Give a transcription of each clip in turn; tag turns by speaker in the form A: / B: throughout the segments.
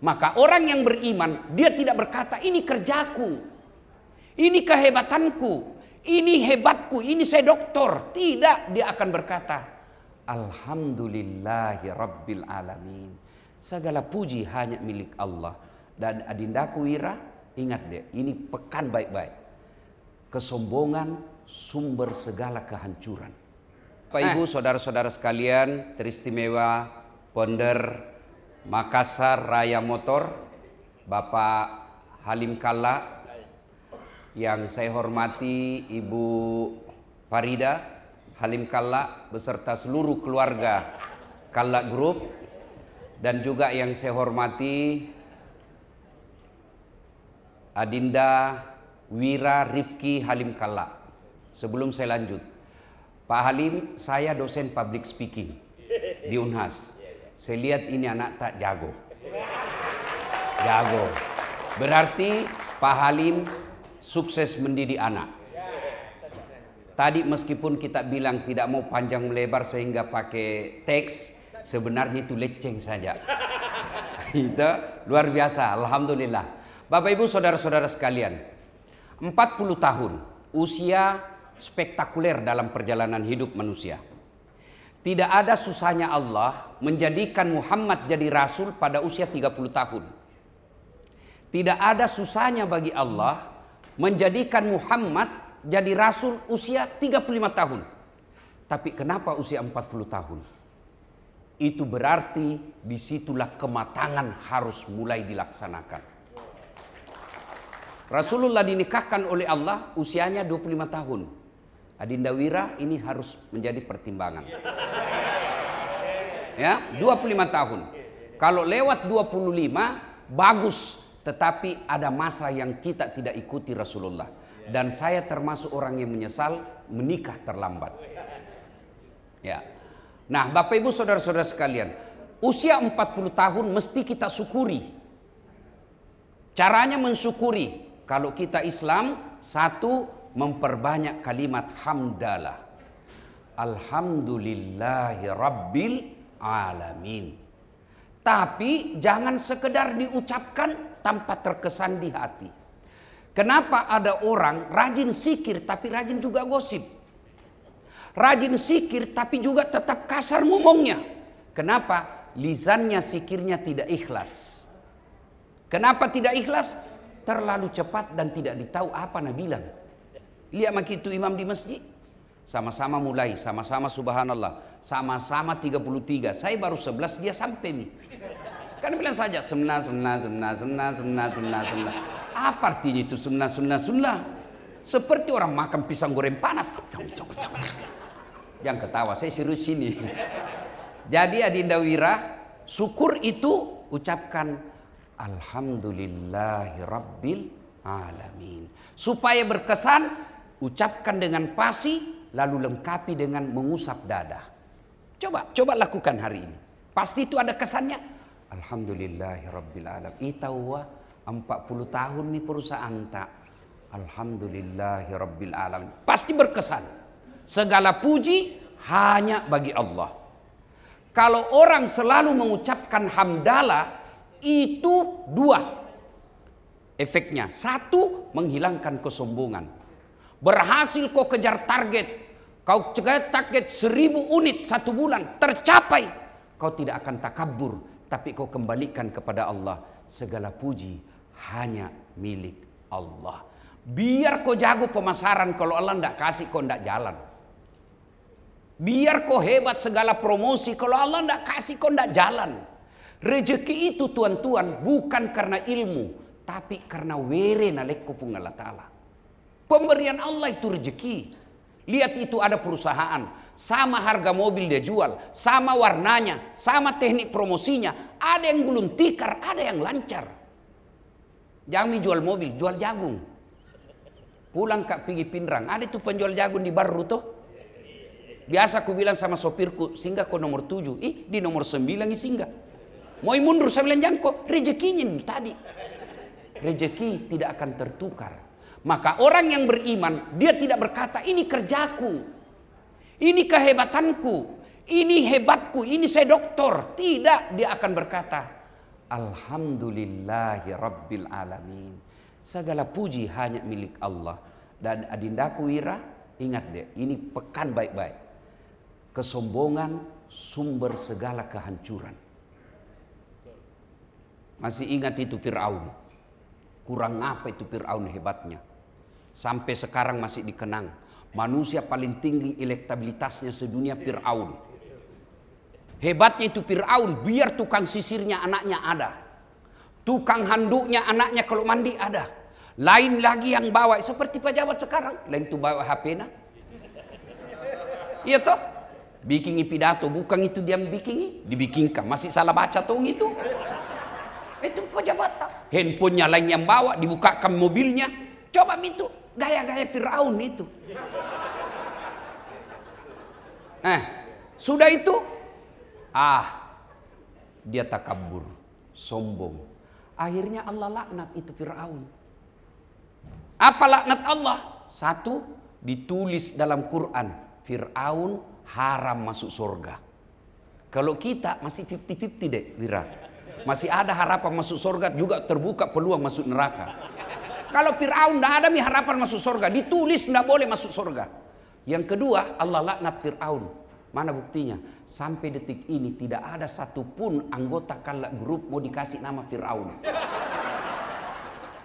A: Maka orang yang beriman, dia tidak berkata, ini kerjaku, ini kehebatanku, ini hebatku, ini saya doktor. Tidak, dia akan berkata, Alhamdulillahi Rabbil Alamin. Segala puji hanya milik Allah. Dan adindaku Wira, ingat deh, ini pekan baik-baik. Kesombongan sumber segala kehancuran. Bapak Ibu, saudara-saudara sekalian, teristimewa founder Makassar Raya Motor, Bapak Halim Kalla, yang saya hormati Ibu Farida Halim Kalla beserta seluruh keluarga Kalla Group, dan juga yang saya hormati Adinda Wira Rifki Halim Kalla. Sebelum saya lanjut, Pak Halim, saya dosen public speaking di Unhas. Saya lihat ini anak tak jago. Jago. Berarti Pak Halim sukses mendidik anak. Tadi meskipun kita bilang tidak mau panjang melebar sehingga pakai teks, sebenarnya itu leceng saja. Itu luar biasa, alhamdulillah. Bapak Ibu saudara-saudara sekalian, 40 tahun usia spektakuler dalam perjalanan hidup manusia. Tidak ada susahnya Allah menjadikan Muhammad jadi rasul pada usia 30 tahun. Tidak ada susahnya bagi Allah menjadikan Muhammad jadi rasul usia 35 tahun. Tapi kenapa usia 40 tahun? Itu berarti disitulah kematangan harus mulai dilaksanakan. Rasulullah dinikahkan oleh Allah usianya 25 tahun. Adinda Wira ini harus menjadi pertimbangan. Ya, 25 tahun. Kalau lewat 25 bagus, tetapi ada masa yang kita tidak ikuti Rasulullah. Dan saya termasuk orang yang menyesal menikah terlambat. Ya. Nah, Bapak Ibu saudara-saudara sekalian, usia 40 tahun mesti kita syukuri. Caranya mensyukuri. Kalau kita Islam, satu, memperbanyak kalimat hamdalah. Alhamdulillahi Rabbil Alamin. Tapi jangan sekedar diucapkan tanpa terkesan di hati. Kenapa ada orang rajin zikir tapi rajin juga gosip? Rajin zikir tapi juga tetap kasar ngomongnya. Kenapa? Lisannya zikirnya tidak ikhlas. Kenapa tidak ikhlas? Terlalu cepat dan tidak ditahu apa Nabi bilang. Lihat begitu imam di masjid. Sama-sama mulai, sama-sama subhanallah, sama-sama 33. Saya baru 11, dia sampai nih. Kan bilang saja sunnah. Apa artinya itu sunnah? Seperti orang makan pisang goreng panas. Jangan ketawa, saya serius sini. Jadi Adinda Wira, syukur itu ucapkan Alhamdulillahi Rabbil Alamin. Supaya berkesan, ucapkan dengan pasti, lalu lengkapi dengan mengusap dada. Coba lakukan hari ini. Pasti itu ada kesannya. Alhamdulillahi Rabbil Alamin. Itawa 40 tahun nih perusahaan tak. Alhamdulillahi Rabbil Alamin. Pasti berkesan. Segala puji hanya bagi Allah. Kalau orang selalu mengucapkan hamdalah, itu dua efeknya. Satu, menghilangkan kesombongan. Berhasil kau kejar target. Kau kejar target 1000 unit 1 bulan. Tercapai. Kau tidak akan takabur. Tapi kau kembalikan kepada Allah. Segala puji hanya milik Allah. Biar kau jago pemasaran. Kalau Allah tidak kasih kau tidak jalan. Biar kau hebat segala promosi. Kalau Allah tidak kasih kau tidak jalan. Rezeki itu tuan-tuan bukan karena ilmu. Tapi karena were nalekku pun Allah Ta'ala. Pemberian Allah itu rezeki. Lihat itu ada perusahaan. Sama harga mobil dia jual. Sama warnanya. Sama teknik promosinya. Ada yang gulung tikar. Ada yang lancar. Jangan jual mobil. Jual jagung. Pulang kak pergi Pindrang. Ada itu penjual jagung di Baru tuh. Biasa aku bilang sama sopirku. Singgah kok nomor 7. Di nomor 9 singgah. Mau mundur saya bilang jangan kok. Rezekinya tadi. Rezeki tidak akan tertukar. Maka orang yang beriman, dia tidak berkata, ini kerjaku, ini kehebatanku, ini hebatku, ini saya doktor. Tidak, dia akan berkata, Alhamdulillahi Rabbil Alamin. Segala puji hanya milik Allah. Dan adindaku Wira, ingat deh, ini pekan baik-baik. Kesombongan sumber segala kehancuran. Masih ingat itu Fir'aun? Kurang apa itu Fir'aun hebatnya. Sampai sekarang masih dikenang. Manusia paling tinggi elektabilitasnya sedunia Fir'aun. Hebatnya itu Fir'aun, biar tukang sisirnya anaknya ada. Tukang handuknya anaknya kalau mandi ada. Lain lagi yang bawa, seperti pejabat sekarang. Lain tuh bawa HP nah. Iya toh? Bikin pidato, bukan itu dia bikin, dibikinkan. Masih salah baca tuh itu. Itu pejabat. Handphonenya lain yang bawa, dibukakan mobilnya. Coba itu, gaya-gaya Fir'aun itu. Sudah itu, dia takabur, sombong. Akhirnya Allah laknat itu Fir'aun. Apa laknat Allah? Satu, ditulis dalam Quran, Fir'aun haram masuk surga. Kalau kita masih 50-50 deh, Wira. Masih ada harapan masuk surga, juga terbuka peluang masuk neraka. Kalau Fir'aun tidak ada harapan masuk surga, ditulis tidak boleh masuk surga. Yang kedua, Allah laknat Fir'aun. Mana buktinya? Sampai detik ini tidak ada satupun anggota Kala Group mau dikasih nama Fir'aun.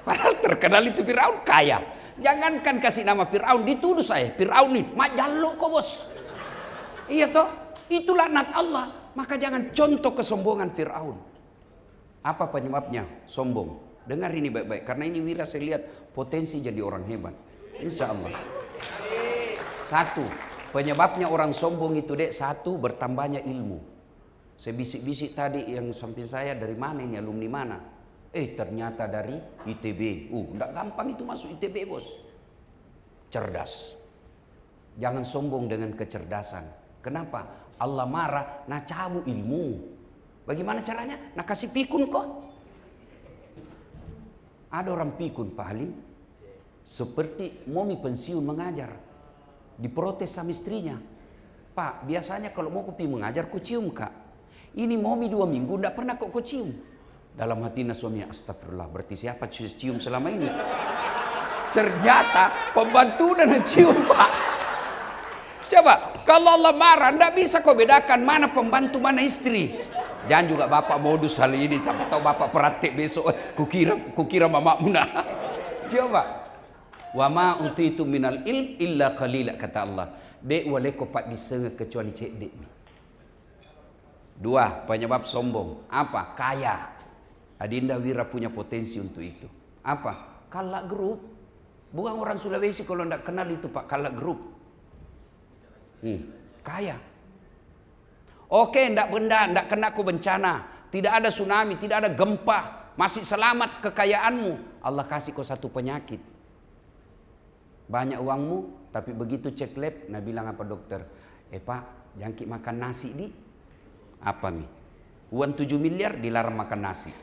A: Padahal terkenal itu Fir'aun kaya. Jangankan kasih nama Fir'aun, dituduh saya. Fir'aun nih, jaluk kok bos. Iya toh? Itu laknat Allah. Maka jangan contoh kesombongan Fir'aun. Apa penyebabnya? Sombong. Dengar ini baik-baik. Karena ini Wira saya lihat potensi jadi orang hebat. Insya Allah. Satu. Penyebabnya orang sombong itu satu, bertambahnya ilmu. Saya bisik-bisik tadi yang samping saya, dari mana ini, alumni mana? Ternyata dari ITB. Enggak gampang itu masuk ITB bos. Cerdas. Jangan sombong dengan kecerdasan. Kenapa? Allah marah, nah cabut ilmu. Bagaimana caranya? Nah kasih pikun kok. Ada orang pikun Pak Halim, seperti mau pensiun mengajar. Diprotes sama istrinya. Pak, biasanya kalau mau kopi mengajar, ku cium kak. Ini momi 2 minggu, tidak pernah kok ku cium. Dalam hatinya suaminya, astagfirullah, berarti siapa cium selama ini? Ternyata pembantu dan cium pak. Coba, kalau Allah marah, tidak bisa kau bedakan mana pembantu, mana istri. Jangan juga bapak modus hal ini, siapa tahu bapak praktek besok, kukira mama muna. Coba. Wa ma utitu minal ilm illa qalila, kata Allah. Dek wale ko pak disengah kecuali cek dek ni. 2, penyebab sombong. Apa? Kaya. Adinda Wira punya potensi untuk itu. Apa? Kala Group. Bukan orang Sulawesi kalau tidak kenal itu Pak, Kala Group. Kaya. Oke, tidak kena ku bencana. Tidak ada tsunami, tidak ada gempa. Masih selamat kekayaanmu. Allah kasih kau satu penyakit. Banyak uangmu, tapi begitu cek lab, nah bilang apa dokter? Pak, jangkit makan nasi di. Apa nih? Uang 7 miliar dilarang makan nasi.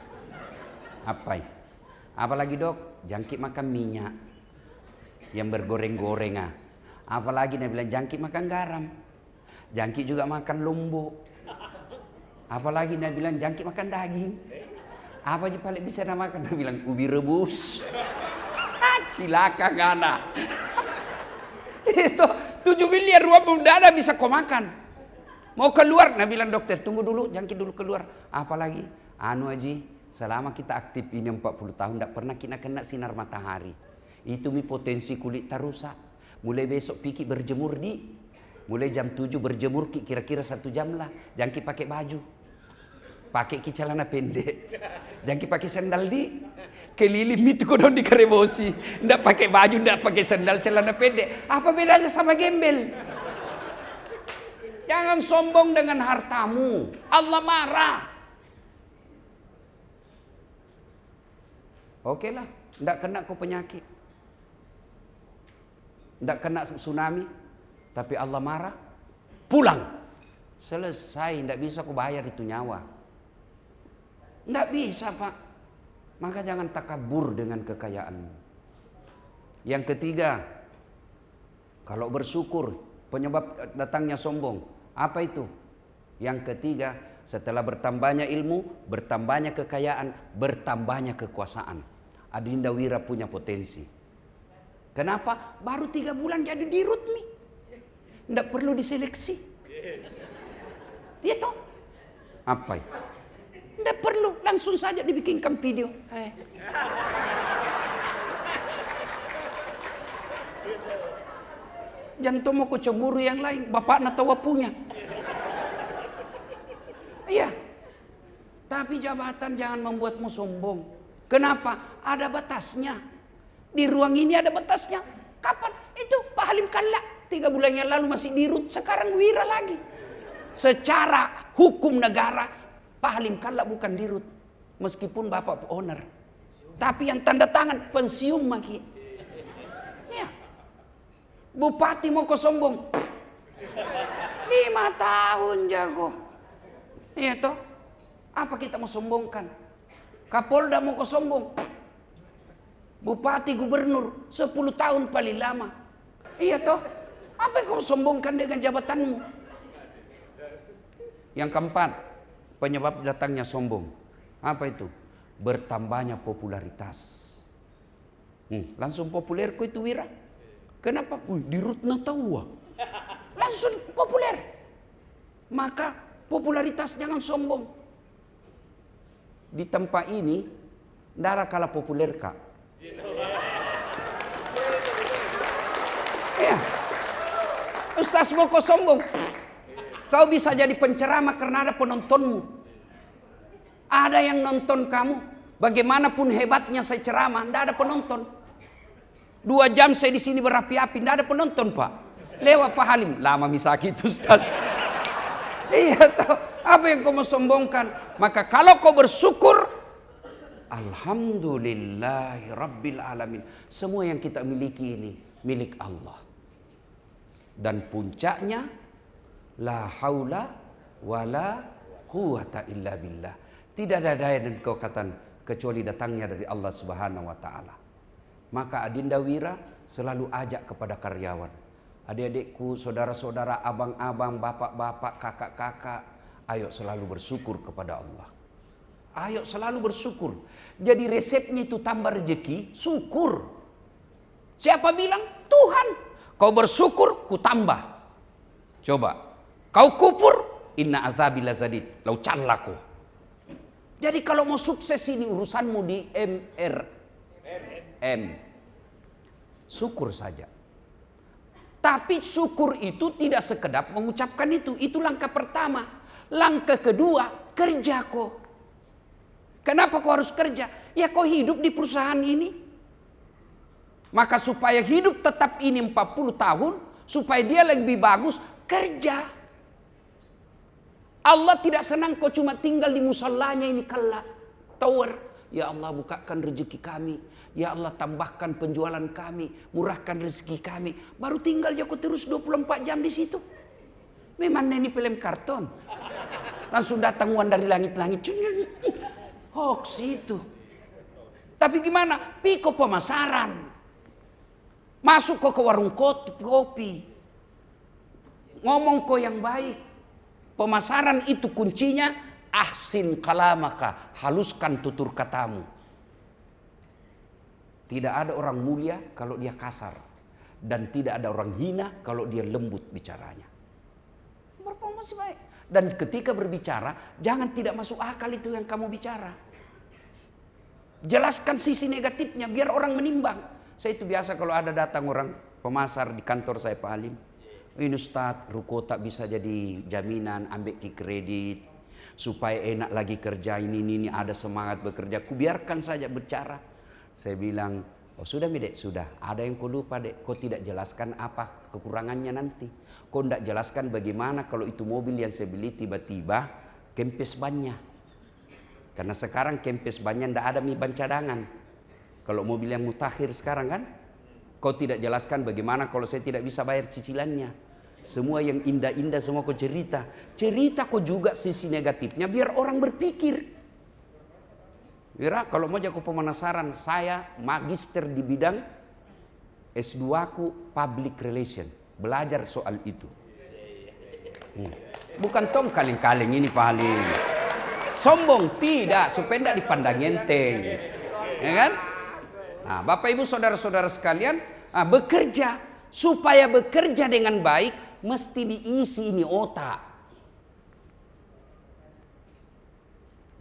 A: Apa ini? Apalagi dok? Jangkit makan minyak yang bergoreng-goreng. Apalagi dia bilang jangkit makan garam. Jangkit juga makan lombok. Apalagi dia bilang jangkit makan daging. Apa aja paling bisa dia makan? Dia bilang ubi rebus. Cilaka ngana. Itu 7 miliar uang udah ada bisa kau makan. Mau keluar, nah bilang dokter tunggu dulu, jangkit dulu keluar. Apalagi Haji, selama kita aktif ini 40 tahun tidak pernah kita kena sinar matahari. Itu potensi kulit tarusak. Mulai besok pikir berjemur di. Mulai jam 7 berjemur kira-kira 1 jam lah. Jangkit pakai baju. Pakai celana pendek. Jangkit pakai sandal di. Keliling itu kodon di kerebosi. Nggak pakai baju, nggak pakai sandal, celana pendek. Apa bedanya sama gembel? Jangan sombong dengan hartamu. Allah marah. Oke lah, nggak kena kau penyakit. Nggak kena tsunami. Tapi Allah marah. Pulang. Selesai, nggak bisa kau bayar itu nyawa. Nggak bisa Pak. Maka jangan takabur dengan kekayaanmu. Yang ketiga, kalau bersyukur penyebab datangnya sombong. Apa itu? Yang ketiga, setelah bertambahnya ilmu, bertambahnya kekayaan, bertambahnya kekuasaan. Adinda Wira punya potensi. Kenapa? Baru 3 bulan jadi dirut nih. Tidak perlu diseleksi. Dia tahu. Apa? Tidak perlu, langsung saja dibikinkan video. Jangan mau cemburu yang lain, bapak natawa punya. Iya. Tapi jabatan jangan membuatmu sombong. Kenapa? Ada batasnya. Di ruang ini ada batasnya. Kapan? Itu Pak Halim Kalla 3 bulan yang lalu masih dirut, sekarang Wira lagi. Secara hukum negara Pak Halim Kalla bukan dirut, meskipun bapak owner. Tapi yang tanda tangan pensiun maki. Ya. Bupati mau kau sombong. 5 tahun jago. Iya toh. Apa kita mau sombongkan? Kapolda mau kau sombong. Bupati gubernur 10 tahun paling lama. Iya toh. Apa yang kau sombongkan dengan jabatanmu? Yang keempat, penyebab datangnya sombong. Apa itu? Bertambahnya popularitas. Langsung populer kok itu Wira. Kenapa? Dirut Natawa. Langsung populer. Maka popularitas jangan sombong. Di tempat ini, darah kalah populer kak. Ya. Ustaz mau kau sombong. Kau bisa jadi penceramah karena ada penontonmu. Ada yang nonton kamu. Bagaimanapun hebatnya saya ceramah, tidak ada penonton. 2 jam saya di sini berapi-api, tidak ada penonton pak. Lewat Pak Halim, lama misaki itu Ustaz. Iya toh, apa yang kau mau sombongkan? Maka kalau kau bersyukur, alhamdulillahi rabbil alamin. Semua yang kita miliki ini milik Allah. Dan puncaknya, la haula wala quwata illa billah. Tidak ada daya dan kekuatan kecuali datangnya dari Allah Subhanahu wa taala. Maka Adinda Wira selalu ajak kepada karyawan. Adik-adikku, saudara-saudara, abang-abang, bapak-bapak, kakak-kakak, ayo selalu bersyukur kepada Allah. Ayo selalu bersyukur. Jadi resepnya itu tambah rezeki, syukur. Siapa bilang? Tuhan. Kau bersyukur, ku tambah. Coba. Kau kufur, inna azabi lazadid. Lau callaku. Jadi kalau mau sukses ini urusanmu di syukur saja. Tapi syukur itu tidak sekedar mengucapkan itu. Itu langkah pertama. Langkah kedua, kerja kok. Kenapa kau harus kerja? Ya kau hidup di perusahaan ini. Maka supaya hidup tetap ini 40 tahun, supaya dia lebih bagus, kerja. Allah tidak senang kau cuma tinggal di musallanya ini kelak. Tower. Ya Allah bukakan rezeki kami. Ya Allah tambahkan penjualan kami. Murahkan rezeki kami. Baru tinggal aja kau terus 24 jam di situ. Memang ini film karton. Langsung datang uang dari langit-langit. Hoax itu. Tapi gimana? Piko pemasaran. Masuk kau ke warung kopi. Ngomong kau yang baik. Pemasaran itu kuncinya. Ahsin kalamaka. Haluskan tutur katamu. Tidak ada orang mulia kalau dia kasar. Dan tidak ada orang hina kalau dia lembut bicaranya. Berpromisi baik. Dan ketika berbicara, jangan tidak masuk akal itu yang kamu bicara. Jelaskan sisi negatifnya biar orang menimbang. Saya itu biasa kalau ada datang orang pemasar di kantor saya Pak Halim. Ini Ustaz, ruko tak bisa jadi jaminan, ambil ki kredit. Supaya enak lagi kerja ini ada semangat bekerja. Kubiarkan saja bicara. Saya bilang, oh sudah mi dek, sudah. Ada yang kau lupa dek, kau tidak jelaskan apa kekurangannya nanti. Kau tidak jelaskan bagaimana kalau itu mobil yang saya beli tiba-tiba kempes bannya. Karena sekarang kempes bannya tidak ada mi ban cadangan. Kalau mobil yang mutakhir sekarang kan, kau tidak jelaskan bagaimana kalau saya tidak bisa bayar cicilannya. Semua yang indah-indah semua kau cerita. Cerita kau juga sisi negatifnya biar orang berpikir. Wira, kalau mau jago pemanasaran, saya magister di bidang S2 ku public relation. Belajar soal itu. Bukan tong kaleng-kaleng ini Pak Halim. Sombong tidak, supaya tidak dipandang enteng. Ya kan? Nah, Bapak Ibu saudara-saudara sekalian, bekerja. Supaya bekerja dengan baik, mesti diisi ini otak.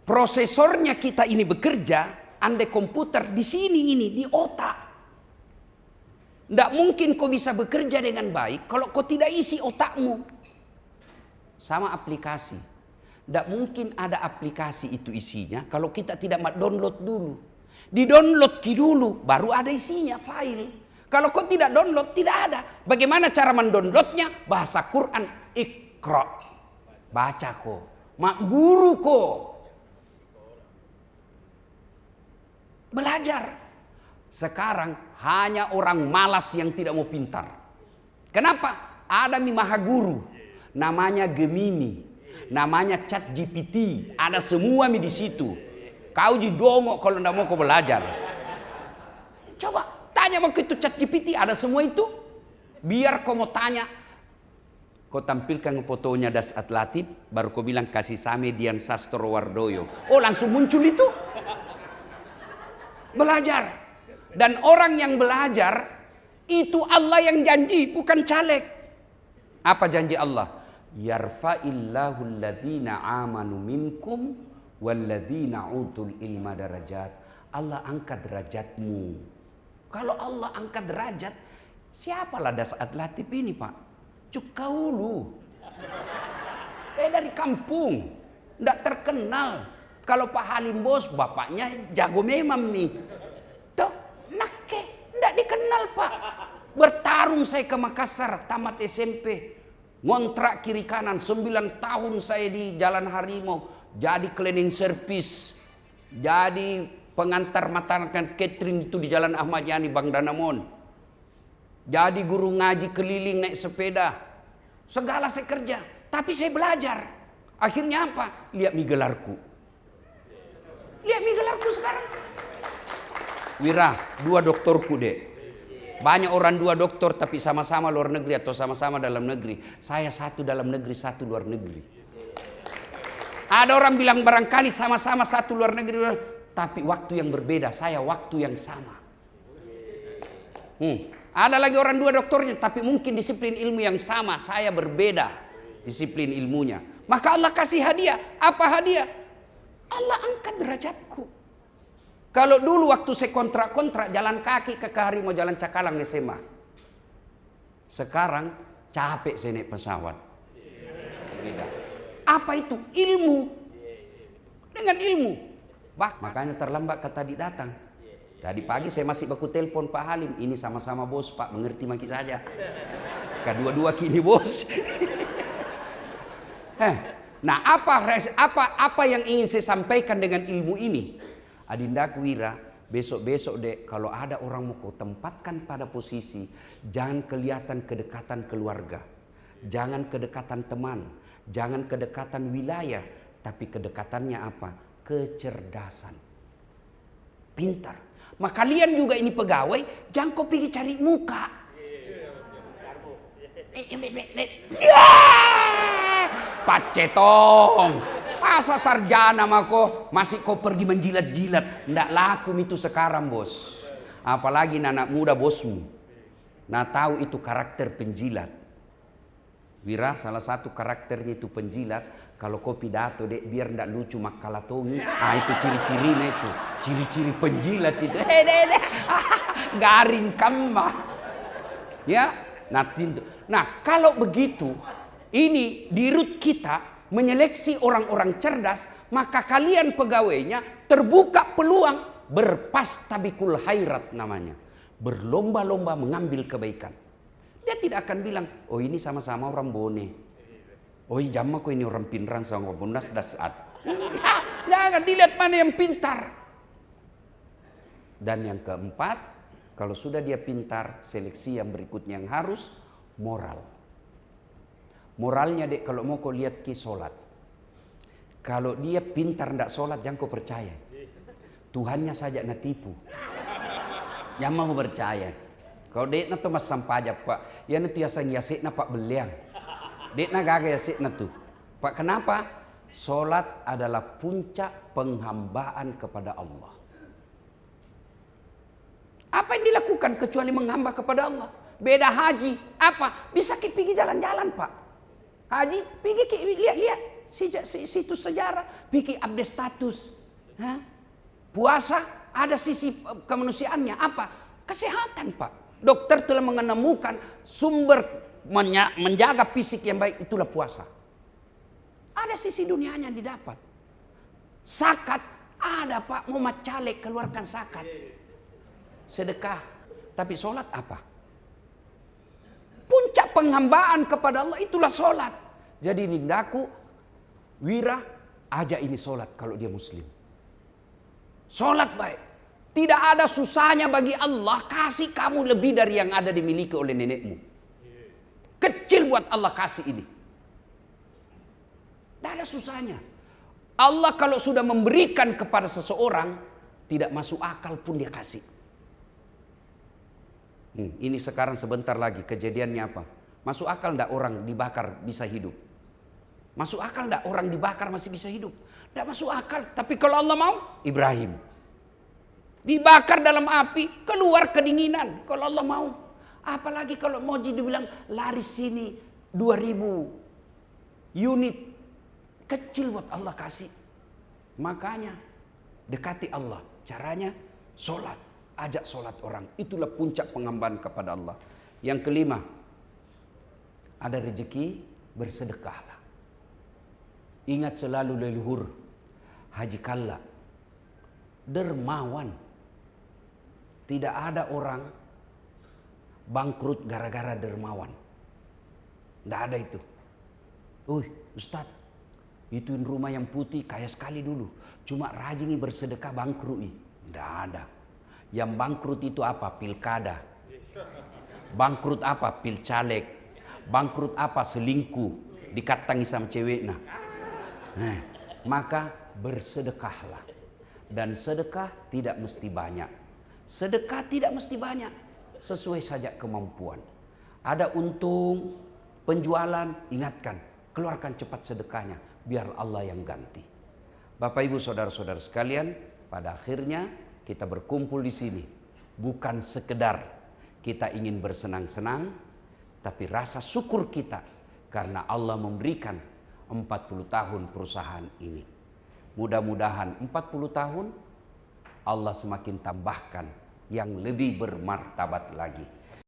A: Prosesornya kita ini bekerja, andai komputer di sini ini, di otak. Tidak mungkin kau bisa bekerja dengan baik kalau kau tidak isi otakmu. Sama aplikasi. Tidak mungkin ada aplikasi itu isinya kalau kita tidak download dulu. Di-download dulu, baru ada isinya, file. Kalau kau tidak download, tidak ada. Bagaimana cara mendownloadnya? Bahasa Quran, Iqra. Baca kau. Mak guru kau. Belajar. Sekarang hanya orang malas yang tidak mau pintar. Kenapa? Ada maha guru. Namanya Gemini. Namanya ChatGPT. Ada semua di situ. Kau dongok kalau tidak mau kau belajar. Coba tanya waktu itu ChatGPT, ada semua itu. Biar kau mau tanya, kau tampilkan fotonya Dasat Latif, baru kau bilang kasih Same Dian Sastro Wardoyo. Oh, langsung muncul itu. Belajar. Dan orang yang belajar itu Allah yang janji, bukan caleg. Apa janji Allah? Yarfa'illahu alladhina amanu minkum walladhina utul ilma darajat. Allah angkat derajatmu. Kalau Allah angkat derajat, siapalah Dasat Latif ini Pak? Kau lu. Dari kampung, tidak terkenal. Kalau Pak Halim bos, bapaknya jago memang nih. Tuh, nake, tidak dikenal Pak. Bertarung saya ke Makassar, tamat SMP. Ngontrak kiri kanan, 9 tahun saya di Jalan Harimau. Jadi cleaning service. Jadi pengantar makan catering itu di Jalan Ahmad Yani Bang Danamon. Jadi guru ngaji keliling naik sepeda. Segala saya kerja. Tapi saya belajar. Akhirnya apa? Lihat mi gelarku. Lihat mi gelarku sekarang. Wira, 2 doktorku dek. Banyak orang 2 doktor tapi sama-sama luar negeri atau sama-sama dalam negeri. Saya 1 dalam negeri, 1 luar negeri. Ada orang bilang barangkali sama-sama 1 luar negeri, tapi waktu yang berbeda. Saya waktu yang sama. Ada lagi orang 2 doktornya, tapi mungkin disiplin ilmu yang sama. Saya berbeda disiplin ilmunya. Maka Allah kasih hadiah. Apa hadiah? Allah angkat derajatku. Kalau dulu waktu saya kontrak jalan kaki ke Harimau Jalan Cakalang SMA. Sekarang capek saya naik pesawat. Apa itu? Ilmu. Dengan ilmu. Makanya terlambat tadi datang. Tadi pagi saya masih baku telepon Pak Halim. Ini sama-sama bos Pak, mengerti maki saja. Kedua-dua kini bos. Nah apa yang ingin saya sampaikan dengan ilmu ini? Adindaku Wira, besok-besok dek kalau ada orang mau kau tempatkan pada posisi, jangan kelihatan kedekatan keluarga, jangan kedekatan teman, jangan kedekatan wilayah, tapi kedekatannya apa? Kecerdasan, pintar. Maka kalian juga ini pegawai, jangan kau pergi cari muka. Pacetong. Masa sarjana mako masih kau pergi menjilat-jilat. Ndak laku itu sekarang bos. Apalagi anak muda bosmu. Nah tahu itu karakter penjilat. Wira salah satu karakternya itu penjilat. Kalau kau pidato dek biar ndak lucu makalatongi. Itu ciri-cirinya itu. Ciri-ciri penjilat itu. Garing kemah. Ya. Nah kalau begitu. Ini di root kita. Menyeleksi orang-orang cerdas, maka kalian pegawainya terbuka peluang berpastabikul khairat namanya. Berlomba-lomba mengambil kebaikan. Dia tidak akan bilang, oh ini sama-sama orang bone. Oh jamah kok ini orang pinran sama bondas dasat. Jangan dilihat mana yang pintar. Dan yang keempat, kalau sudah dia pintar, seleksi yang berikutnya yang harus moral. Moralnya dek kalau mau kau lihat ki solat. Kalau dia pintar ndak solat jangan kau percaya. Tuhannya saja nak tipu. Jangan mau percaya. Kalau dek na tu mas sampaja pak, ya nanti asang yasik na pak beliang. Dek na gaga yasik na tu. Pak, kenapa? Solat adalah puncak penghambaan kepada Allah. Apa yang dilakukan kecuali menghamba kepada Allah? Beda haji. Apa? Bisa pergi jalan-jalan, Pak. Haji, pergi lihat-lihat situs sejarah, pergi update status. Hah? Puasa ada sisi kemanusiaannya. Apa? Kesehatan, Pak. Dokter telah menemukan sumber menjaga fisik yang baik, itulah puasa. Ada sisi dunianya yang didapat. Zakat ada, Pak. Mau caleg keluarkan zakat. Sedekah. Tapi sholat apa? Puncak penghambaan kepada Allah itulah sholat. Jadi nindaku, Wira, aja ini sholat kalau dia muslim. Sholat baik. Tidak ada susahnya bagi Allah kasih kamu lebih dari yang ada dimiliki oleh nenekmu. Kecil buat Allah kasih ini. Tidak ada susahnya. Allah kalau sudah memberikan kepada seseorang, tidak masuk akal pun dia kasih. Ini sekarang sebentar lagi kejadiannya apa? Masuk akal enggak orang dibakar bisa hidup? Masuk akal enggak orang dibakar masih bisa hidup? Enggak masuk akal. Tapi kalau Allah mau, Ibrahim dibakar dalam api, keluar kedinginan. Kalau Allah mau. Apalagi kalau mau dibilang lari sini 2000 unit. Kecil buat Allah kasih. Makanya dekati Allah. Caranya sholat. Ajak sholat orang. Itulah puncak penghambaan kepada Allah. Yang kelima, ada rezeki, bersedekahlah. Ingat selalu leluhur Haji Kalla, dermawan. Tidak ada orang bangkrut gara-gara dermawan. Tidak ada itu. Ustaz, ituin rumah yang putih kaya sekali dulu. Cuma rajin bersedekah bangkrut. Tidak ada. Yang bangkrut itu apa? Pilkada. Bangkrut apa? Pilcaleg. Bangkrut apa? Selingkuh. Dikatangi sama cewek. Maka bersedekahlah. Dan sedekah tidak mesti banyak. Sedekah tidak mesti banyak. Sesuai saja kemampuan. Ada untung, penjualan, ingatkan. Keluarkan cepat sedekahnya. Biar Allah yang ganti. Bapak Ibu saudara-saudara sekalian, pada akhirnya kita berkumpul di sini bukan sekedar kita ingin bersenang-senang, tapi rasa syukur kita karena Allah memberikan 40 tahun perusahaan ini. Mudah-mudahan 40 tahun Allah semakin tambahkan yang lebih bermartabat lagi.